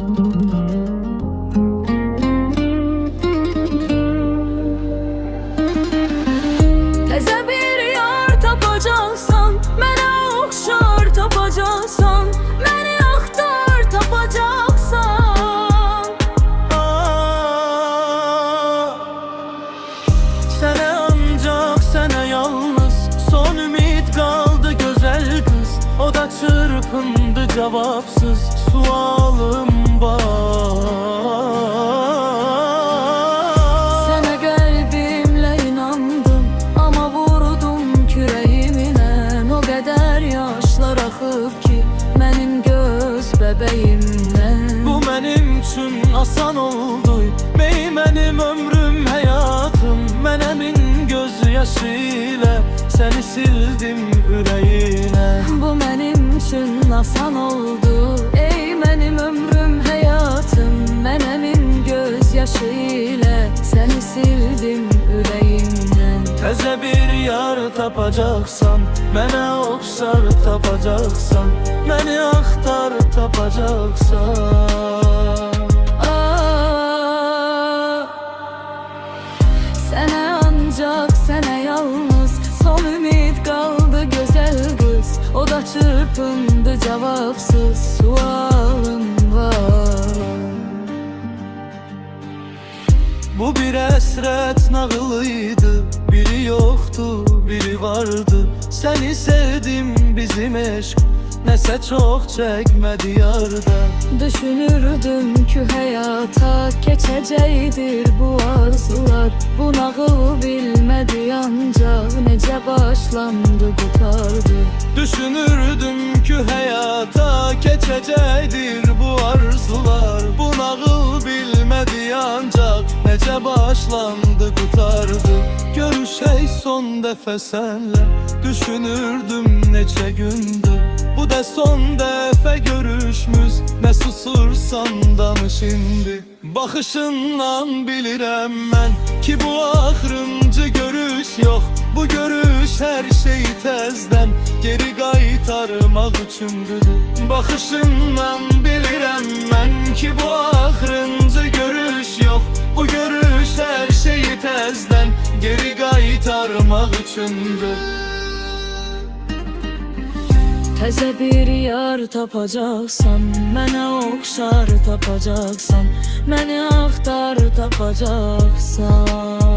Təzə bir yar tapacaqsan, mənə oxşar tapacaqsan, məni axtar tapacaqsan. Sənə ancaq sənə yalnız son ümid qaldı gözəl kız. O da çırpındı cevapsız, sualım var. Sənə qəlbimlə inandım, amma vurdum kürəyimlə. O qədər yaşlar axıb ki, mənim göz bəbəyimdən. Bu mənim üçün asan oldu, ey mənim ömrüm, həyatım. Mənə min göz yaşı ilə səni sildim ürəyinə. Bu mənim üçün asan oldu, ey mənim ömrüm, həyatım. Mənə min göz yaşı ilə səni sildim ürəyimdən. Təzə bir yar tapacaqsan, mənə oxşar tapacaqsan, məni axtar tapacaqsan. Sənə ancaq sənə yalnız son ümid qaldı gözəl qız. O da çırpındı cavabsız, sualım var. Bu bir əsrət nağılıydı, biri yoxdu, biri vardı. Səni sevdim, bizim eşq nəsə çox çəkmədi yarda. Düşünürdüm ki həyata keçəcəkdir bu arzular. Bu nağıl bilmədi ancaq necə başlandı qutardı. Düşünürdüm ki həyata keçəcəkdir bu arzular. Bu nağıl bilmədi ancaq necə başlandı qutardı. Görüşək son dəfə sənlə, düşünürdüm neçə gündür. Bu da son dəfə görüşmüz, nə susursan danış indi. Baxışından bilirəm mən ki bu axırıncı görüş yox. Bu görüş hər şeyi təzdən geri qaytarmaq üçündür. Baxışından bilirəm mən ki bu axırıncı görüş yox. Bu görüş hər şeyi təzdən geri qaytarmaq üçündür. Təzə bir yar tapacaqsan, mənə oxşar tapacaqsan, məni axtar tapacaqsan.